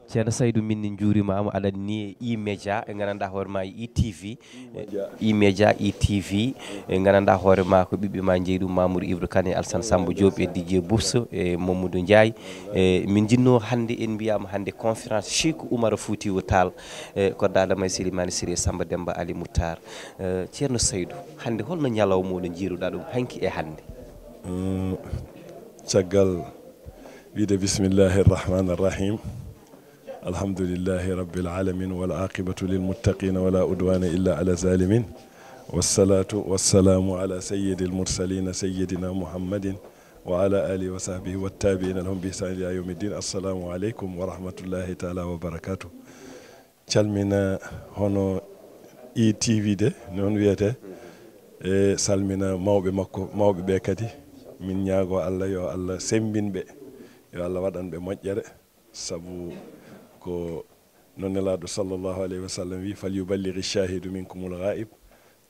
ceerno Saydou min juurimama aɗa ni E-Media e gandanɗa hoorema ITV E-Media ITV e gandanɗa hoorema ko ɓiɓɓe ma jeeyi ɗum Mamoudou Ibra Kane e Alassane Samba Diop e Dj Bousso e Mamadou Ndiaye min jinno hande en mbiyama hande conférence Cheikh Oumar Foutiyou Tall koddaɗo may Selimane Siré Samba Demba Ali Moutar ceerno Saydou hande holno ñalawma oɗo jiiruɗa ɗum hanki e hande caggal wiide bismillahi irrahmani irrahim alhamdulillahi rabbil alamin wal aqibatu lil muttaqin wala udwana illa ala zalimin wassalatu wassalamu ala sayyidil mursalin sayyidina muhammadin wa ala alihi wa sahbihi wattabi'ina lahum bi ihsan ila yawmiddin assalamu aleykum wa rahmatullahi taala wa barakatuh calmina hono ITV de non wiyete e salmina mawɓe makko mawɓe ɓe kadi min ñaago Allah yo Allah sembinɓe yo Allah waɗanɓe moƴƴere sabu ko non nelaɗo sallllahu alayhi wa sallam wi fal yuballighi shahidu minkumul ghaib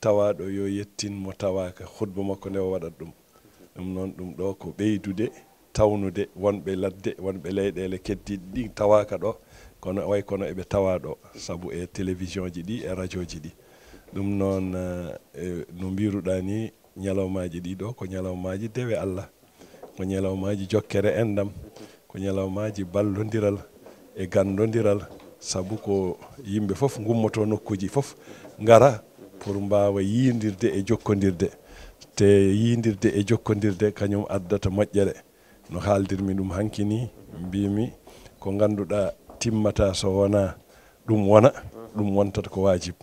tawaɗo yo yettin mo tawaka khutba makko nde o waɗat ɗum ɗum noon ɗum ɗo ko ɓeydude tawnude wonɓe ladde wonɓe leyɗele keddiɗe ɗi tawaka ɗo kono way kono eɓe tawa ɗo sabu e télévision ji ɗi e radio ji ɗi ɗum noon no mbiruɗa ni ñalawmaji ɗiɗo ko ñalawmaji dewe Allah ko ñalawmaji jokkere endam ko ñalawmaji ballodiral e gandodiral sabu ko yimɓe foof gummoto nokkuji foof ngara pour mbawa yidirde e jokkodirde te yidirde e jokkodirde kañum addata moƴƴere no haaldirmi ɗum hanki ni mbimi ko ganduɗa timmata so wona ɗum wona ɗum wontata ko wajib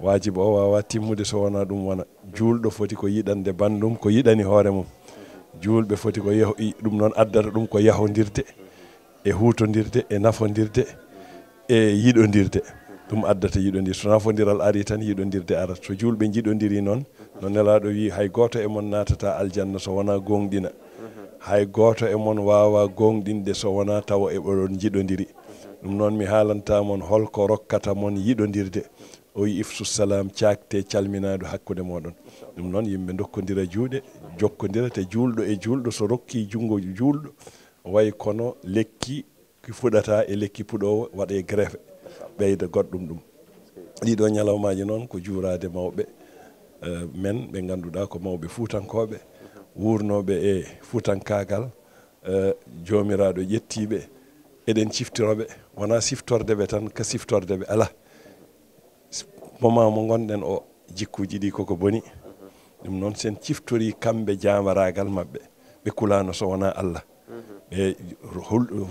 wajib o wawa timmude so wona ɗum wona julɗo foti ko yiɗande bandum ko yiɗani hoore mum julɓe foti ko ɗum noon addata ɗum ko yahodirde e hutodirde e nafodirde e yiɗodirde ɗum addata yiɗodir so nafodiral ari tan yiɗodirde arat so julɓe jiɗodiri noon no nelaɗo wi hay goto e mon natata aljanna so wona gonɗina hay goto e mon wawa gonɗinde so wona tawa e oɗon jiɗodiri ɗum noon mi haalantamon holko rokkata mon yiɗodirde o wi ifsu salam cakte calminaɗo hakkude moɗon ɗum noon yimɓe dokkodira juuɗe jokkodira te julɗo e julɗo so rokki jungo julɗo way kono lekki ki fuɗata e lekki puɗowo waɗe greffe ɓeyda goɗɗum ɗum ɗiɗo ñalawmaji noon ko juurade mawɓe men ɓe ganduɗa ko mawɓe fuutankoɓe wurnoɓe e fuutankagal jomiraɗo ƴettiɓe eɗen ciftiroɓe wona siftordeɓe tan ka siftordeɓe ala moment mo gonɗen o jikkuji ɗi koko boni ɗum noon sen ciftori kamɓe jamaragal mabɓe ɓe kulano so wona Allah ɓe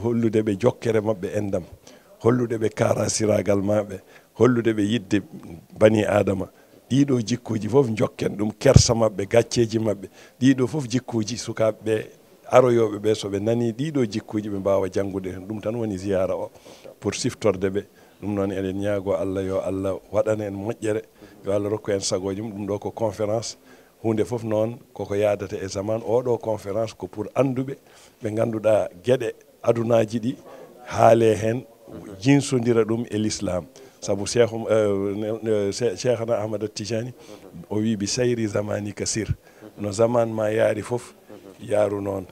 hollude ɓe jokkere mabɓe endam hollude ɓe karasiragal maɓe hollude ɓe yidde bani adama ɗiɗo jikkuji foof jokken ɗum kersa mabɓe gacceji mabɓe ɗiɗo foof jikkuji sukaɓeɓe aroyoɓe ɓe soɓe nani ɗiɗo jikkuji ɓe mbawa janggude hen ɗum tan woni ziyara o pour siftorde ɓe ɗum noon eɗen ñaago Allah yo Allah waɗana en moƴƴere yo Allah rokku en sagoji mum ɗum ɗo ko conférence hunde foof noon koko yadata e zaman oɗo conférence ko pour anduɓe ɓe ganduɗa gueɗe adunaji ɗi haale hen jinsodira ɗum e l'islam saabu cheikhna Ahmad Tijani o wi bi sayri zamani kasir no zaman ma yaari foof yaaru noon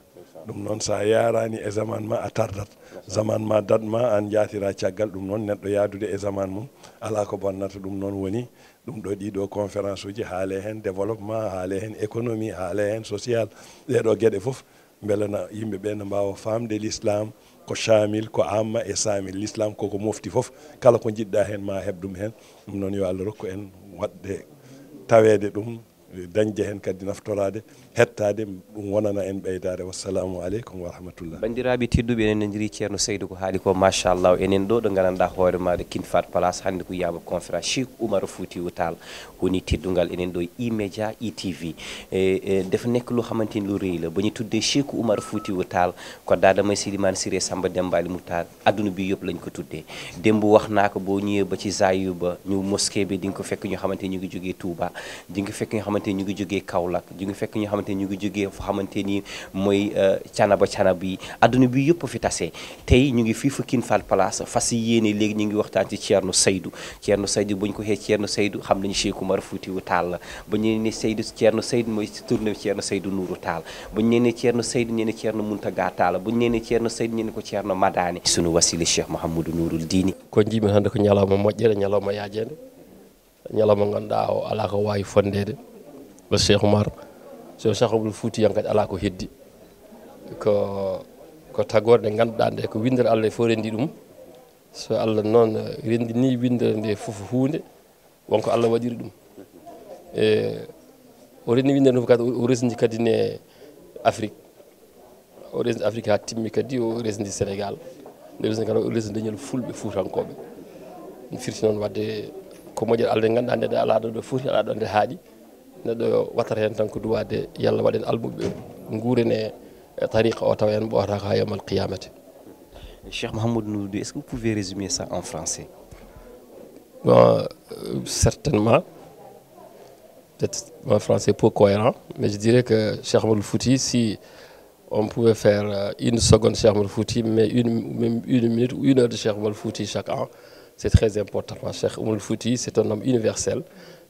ɗum noon sa yarani e zaman ma a tardat zaman ma dadma an jatira caggal ɗum noon neɗɗo yaadude e zaman mum ala ko bonnata ɗum noon woni ɗum ɗo ɗiɗo conférence uji haale hen développement haale hen économie haale hen social ɗeɗo gueɗe foof beelana yimɓeɓe ne mbawa famde l'islam ko chamil ko amma e samil l'islam koko mofti foof kala ko jiɗɗa hen ma heeb ɗum hen ɗum noon yo Allah rokku en wadde tawede ɗum dañde hen kadi naftorade hettade ɗum wonana en ɓeydare wassalamu aleykum wa rahmatullah bandiraɓe tedduɓe enen nodiri ceerno Saydou ko haali ko machallah enen ɗo ɗo gandanɗa hoore maɗa King Fahd Palace hande ko yiyama conférence Cheikh Oumar Foutiyou Tall woni teddugal enen ɗo E-Media ITV defa nekk loo xamante ni lu rëy la ba ñu tuddee Cheikh Oumar Foutiyou Tall ko daada may Selimane Siré Samba Demba Ali Moutar adduna bi yëpp lañ ko tuddee démb wax naa ko boo ñëwee ba ci Zayu ba ñu mosquée bi di nga ko fekk ñoo xamante ñu ngi jógee Touba di nga fekk ñoo xamante xamante ni ñu ngi jógee Kaolack ñu ngi fekk ñoo xamante ni ñu ngi jógee fu xamante ni mooy canaba yi adduna bi yëpp fi tase tey ñu ngi fii fa King Fahd Palace fas yéene léegi ñu ngi waxtaan ci Thierno Seydou bu ñu ko xee Thierno Seydou xam nañu Cheikh Oumar Foutiyou Tall la bu ñu ne Seydou Thierno Seydou mooy tourné Thierno Seydou Nourou Tall bu ñu ne Thierno Seydou ñu ne Thierno Mountaga Tall bu ñu ne Thierno Seydou ñu ne ko Thierno Madani sunu wasila Cheikh Mouhamadou Nourul Dini ko jiimin hannde ko ñalawma moƴƴere ñalawma yaajede ñalawma ganduɗa o ala ko wawi fondede ba Cheikh Oumar so Cheikh Oumar Foutiyou kadi ala ko heddi ko tagorde nde ganduɗa nde ko windere Allah fof rendi ɗum so Allah noon rendi ni windere nde fof hunde wonko Allah waɗiri ɗum o rendi windere nde kadi o resdi kadi ne Afrique o resdi Afrique ha timmi kadi o resdi Sénégal nde resdi kadi o resdi leñol fulɓe fuutankoɓe ɗum firti noon wadde ko moƴƴere Allah nde ganduɗa nde ala ɗo foti ala ɗo nde haaɗi neɗɗo wattata hen tan ko duwade yallah waɗen almuɓe guurene tariqa o taw en ɓootaka ha yawmal qiyamati. Cheikh Mouhamadou Nourou, est-ce que vous pouvez résumer ça en français? Bon, certainement. Peut-être mon français est peu cohérent, mais je dirais que Cheikh Oumar Foutiyou, si on pouvait faire une seconde Cheikh Oumar Foutiyou, mais même une minute ou une heure de Cheikh Oumar Foutiyou chaque an, c'est très important. Cheikh Oumar Foutiyou, c'est un homme universel,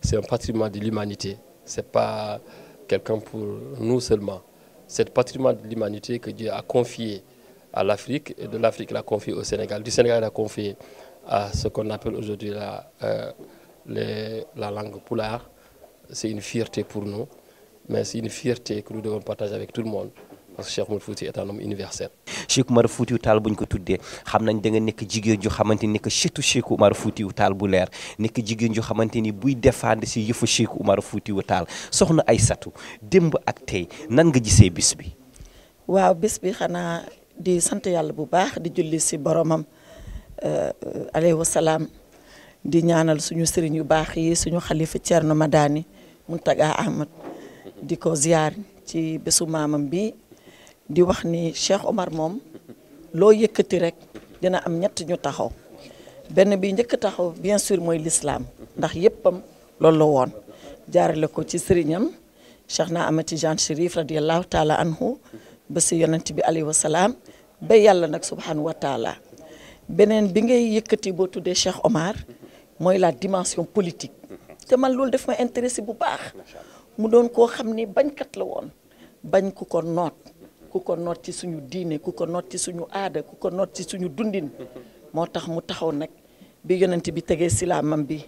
c'est un patrimoine de l'humanité. Ce n'est pas quelqu'un pour nous seulement. C'est le patrimoine de l'humanité que Dieu a confié à l'Afrique, et de l'Afrique l'a confié au Sénégal. Du Sénégal l'a confié à ce qu'on appelle aujourd'hui la langue pulaar. C'est une fierté pour nous, mais c'est une fierté que nous devons partager avec tout le monde. Parce que Cheikh Oumar Foutiyou est un homme universel. Cheikh Oumar Foutiyou Tall bu ñu ko tuddee xam nañ da nga nekk jigéen ju xamante ni nekk surtout Cheikh Oumar Foutiyou Tall bu leer nekk jigéen ju xamante ni buy défendre si yëfu Cheikh Oumar Foutiyou Tall soxna Aysatu démb ak tey nan nga gisee bis bi. waaw bis bi xanaa di sant yàlla bu baax di julli si boromam alayhi wa salaam di ñaanal suñu sëriñ yu baax yi suñu xalifa Thierno Madani Mountaga Ahmad di ko ziar ci bésu maamam bi. di wax ni Cheikh Oumar moom loo yëkkati rek dina am ñett ñu taxaw benn bi njëkk taxaw bien sûr mooy l'islam ndax yéppam loolu la woon jaarale ko ci sëriñam Cheikh na Ahmed Tidiane Chérif radiallahu taala anhu ba si yonent bi alayhi wa salaam ba yàlla nag subhanahu wa taala beneen bi ngay yëkkati boo tuddee Cheikh Oumar mooy la dimension politique te man loolu daf ma intéressé bu baax mu doon koo xam ni bañkat la woon bañ ku ko noot ku ko noot ci suñu diine ku ko noot ci suñu aada ku ko noot ci suñu dundin moo tax mu taxaw nag bi yonent bi tegee silaamam bi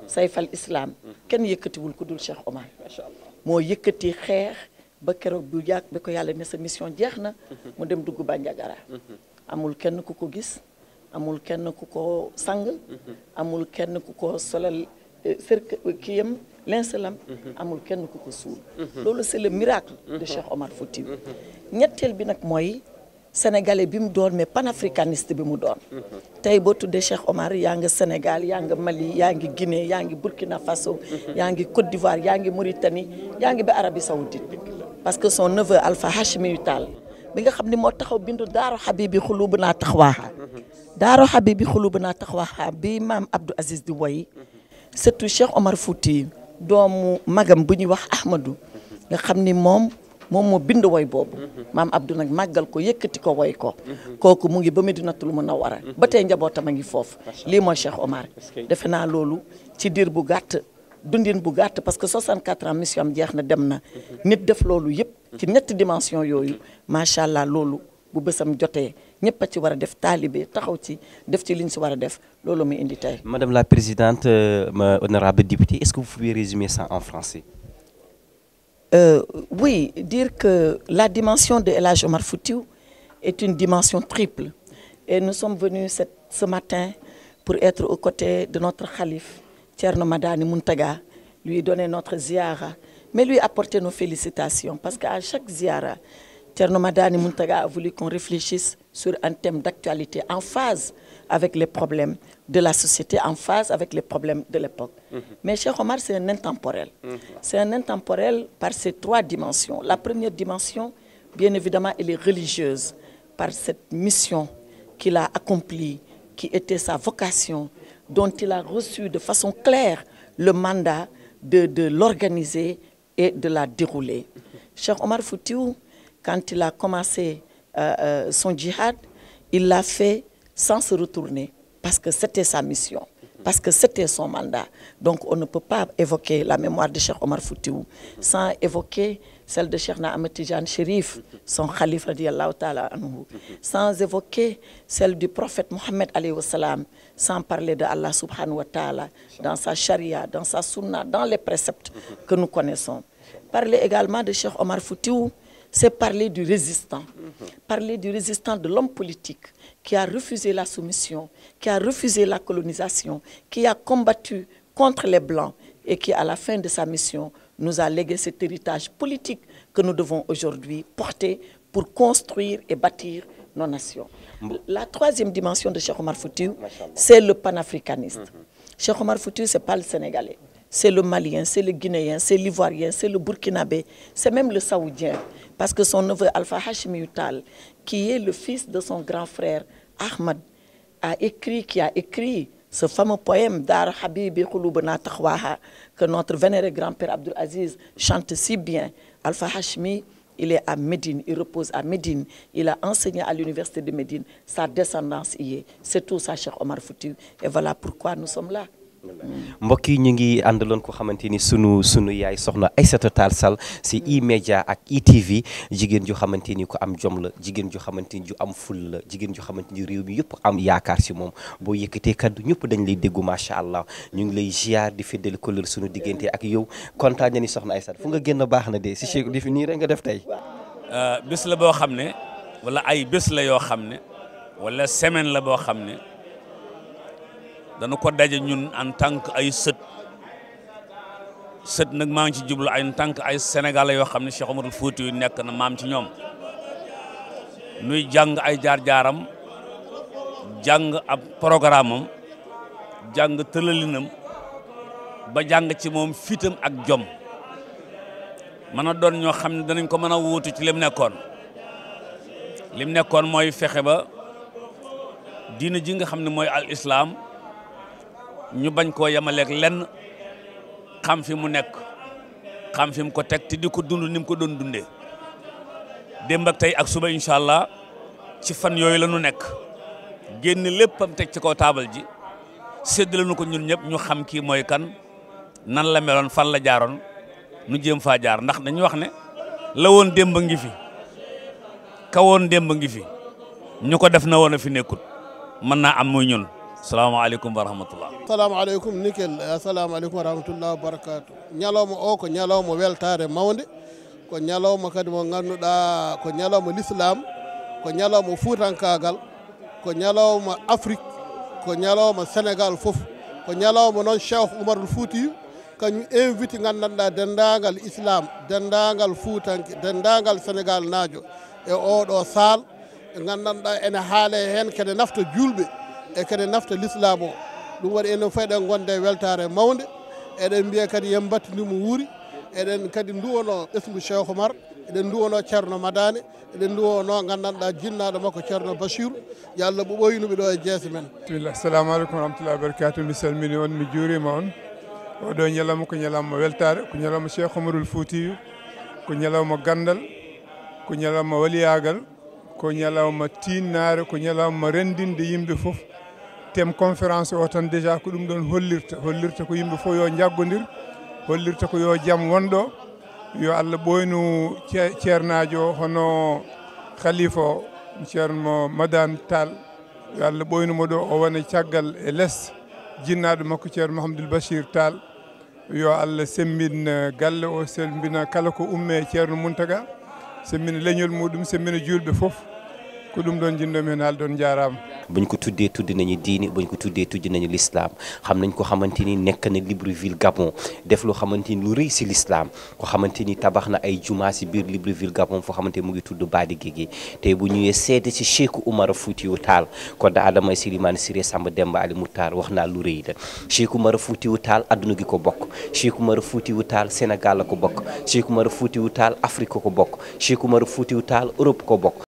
sayfal islam kenn yëkkatiwul ku dul Cheikh Oumar moo yëkkati xeex ba keroog bu yàgg ba ko yàlla ne sa mission jeex na mu dem dugg Bandiagara amul kenn ku ko gis amul kenn ku ko sang amul kenn ku ko solal kiyam lincelam amul kenn ku ko suul loolu c'est le miracle de Cheikh Oumar Foutiyou ñetteel bi nag mooy sénégalais bi mu doon mais panafricaniste bi mu doon tey boo tuddee Cheikh Oumar yaa ngi Sénégal yaa ngi Mali yaa ngi Guinée yaa ngi Burkina Faso yaa ngi Côte d'Ivoire yaa ngi Mauritanie yaa ngi ba Arabie Saoudite parce que son neveu Alpha Hachimi Tall bi nga xam ne moo taxaw bindu Daaru Habibi Xulubunaa Taxwaaha Daaru Habibi Xulubunaa Taxwaaha bi maam Abdou Aziz di woy surtout Cheikh Oumar Foutiyou doomu magam bu ñuy wax Ahmadou nga xam ni moom moo bind woy boobu maam Abdou nag màggal ko yëkkati ko woy ko kooku mu ngi ba Medinatul Munawwara ba tey njabootam a ngi foofu lii mooy Cheikh Oumar defe naa loolu ci diir bu gàtt dundin bu gàtt parce que 64 ans mission am jeex na dem na nit def loolu yëpp ci ñetti dimension yooyu macha allah loolu bu bésam jotee ñëpp a ci war a def taalibe taxaw ci def ci liñ si war a def loolu muy indi tey. Madame la Présidente, honorable députée, est-ce que vous pouvez résumer ça en français? Oui, dire que la dimension de El Hadj Oumar Foutiyou est une dimension triple. Et nous sommes venus ce matin pour être aux côtés de notre khalife, Thierno Madani Mountaga, lui donner notre ziara, mais lui apporter nos félicitations. Parce qu'à chaque ziara, Thierno Madani Mountaga a voulu qu'on réfléchisse sur un thème d'actualité en phase avec les problèmes de la société, en phase avec les problèmes de l'époque. Mais Cheikh Oumar, c'est un intemporel. C'est un intemporel par ces trois dimensions. La première dimension, bien évidemment, elle est religieuse, par cette mission qu'il a accomplie, qui était sa vocation, dont il a reçu de façon claire le mandat de l'organiser et de la dérouler. Cheikh Omar Foutiyou, quand il a commencé son djihad, il l'a fait sans se retourner, parce que c'était sa mission, parce que c'était son mandat. Donc on ne peut pas évoquer la mémoire de Cheikh Omar Foutiyou sans évoquer celle de Cheikh Ahmed Tidiane Chérif, son khalife radiyallahu ta'ala anhu, sans évoquer celle du prophète Mohammed alayhi wa salam, sans parler de Allah subhanahu wa ta'ala, dans sa charia, dans sa sunna, dans les préceptes que nous connaissons. Parler également de Cheikh Omar Foutiyou, c'est parler du résistant de l'homme politique qui a refusé la soumission, qui a refusé la colonisation, qui a combattu contre les Blancs et qui, à la fin de sa mission, nous a légué cet héritage politique que nous devons aujourd'hui porter pour construire et bâtir nos nations. La troisième dimension de Cheikh Omar Foutiyou, c'est le panafricaniste. Cheikh Omar Foutiyou, ce n'est pas le Sénégalais, c'est le Malien, c'est le Guinéen, c'est l'Ivoirien, c'est le Burkinabé, c'est même le Saoudien. Parce que son neveu Alpha Hashimi Tal, qui est le fils de son grand frère Ahmad, qui a écrit ce fameux poème Dar Habibi Khouloubna Takhwaha, que notre vénéré grand-père Abdul Aziz chante si bien. Alpha Hashimi, il est à Médine, il repose à Médine, il a enseigné à l'université de Médine, sa descendance y est. C'est tout ça, Cheikh Omar Foutiyou. Et voilà pourquoi nous sommes là. mbokk yi ñu ngi àndaloon ko xamante ni sunu yaay soxna Aïssata Tall Sall si E-Media ak ITV jigéen ju xamante ni ko am jom la jigéen ju xamante ni ju am ful la jigéen ju xamante ni réew mi yëpp am yaakaar si moom boo yëkkatee kaddu ñëpp dañ lay déggu macha allah ñu ngi lay ziar di feddali kolal sunu diggante ak yow kontaan na ni soxna Aïssata fu nga génn baax na de si Cheikh di fi nii rek nga def tey. bés la boo xam ne wala ay bés la yoo xam ne wala semaine la boo xam ne. dana ko daje ñun en tant que ay sët nag maa ngi ci jublu en tant que ay sénégalais yoo xam ne Cheikh Omarul Foutiyou nekk na maam ci ñoom nuy jàng ay jaar-jaaram jàng ab programme am jàng tëlalinam ba jàng ci moom fitam ak jom mën a doon ñoo xam ne danañ ko mën a wuutu ci lim nekkoon mooy fexe ba diina ji nga xam ne mooy al islam ñu bañ koo yemaleeg lenn xam fi mu nekk xam fi mu ko teg te di ko dund ni mu ko doon dundee démb ak tey ak suba incha allah ci fan yooyu la ñu nekk génn léppam teg ci kaw taabal ji séddale nu ko ñun ñëpp ñu xam kii mooy kan nan la meloon fan la jaaroon nu jéem faa jaar ndax dañuy wax ne la woon démb ngi fi ka woon démb ngi fi ñu ko def na woon a fi nekkul mën naa am muy ñun. salaamaaleykum wa rahmatullah. salaamaaleykum nickel assalamualeykum wa rahmatullah wa barakatu ñalawma o ko ñalawma weltare mawde ko ñalawma kadi mo ganduɗa ko ñalawma l'islam ko ñalawma fuutankagal ko ñalawma afrique ko ñalawma sénégal fof ko ñalawma noon Cheikh Oumarul Foutiyou kañum invite gandanɗa dendagal islam dendagal fuutanke dendagal sénégal naajo e oɗo sal ɓe gandanɗa ene haale hen kede nafta julɓe e kadi nafta l'islam o ɗum waɗi enen fof eɗen gonde weltare mawde eɗen mbiya kadi yen battinimo wuuri eɗen kadi duwono ɓesgu Cheikh Oumar eɗen duwono ceerno Madani eɗen duwono gandanɗa jinnaɗo makko ceerno Bachir yo Allah ɓoynuɓe ɗo e jeese men. bismillah assalamu aleykum wa rahmatullahi wa barakatuh mi salmini on mi juurima on oɗo ñalawma ko ñalawma weltare ko ñalawma Cheikh Oumarul Foutiyou ko ñalawma gandal ko ñalawma waliyagal ko ñalawma tinnare ko ñalawma rendinde yimɓe fof thème conférence o tan déjà ko ɗum ɗon hollirta ko yimɓe fof yo jaggodir hollirta ko yo jaam wonɗo yo Allah ɓoynu ceernajo hono khalifa o ceerno Madane Tall yo Allah ɓoynumo ɗo o wona caggal e less jinnaɗo makko ceerno Mouhamadoul Bachir Tall yo Allah sembina galle o sembina kala ko umme ceerno Mountaga sembina leñol muɗum sembina julɓe fof ko ɗum ɗon jinnomi hen haal ɗon jarama buñ ko tuddee tuddi nañu diini buñ ko tuddee tuddi nañu l'islam xam nañ ko xamante ni nekk na Libreville Gabon def lu xamante ni lu rëy si l'islam ko xamante ni tabax na ay juma si biir Libreville Gabon foo xamante mu ngi tudd Badi Guégué tey bu ñëwee seede si Cheikh Oumar Foutiyou Tall ko da Adama Silimane Siré Samba Demba Ali Moutar wax naa lu rëy la Cheikh Oumar Foutiyou Tall adduna gi ko bokk Cheikh Oumar Foutiyou Tall Sénégal la ko bokk Cheikh Oumar Foutiyou Tall Afrique ko bokk Cheikh Oumar Foutiyou Tall Europe ko bokk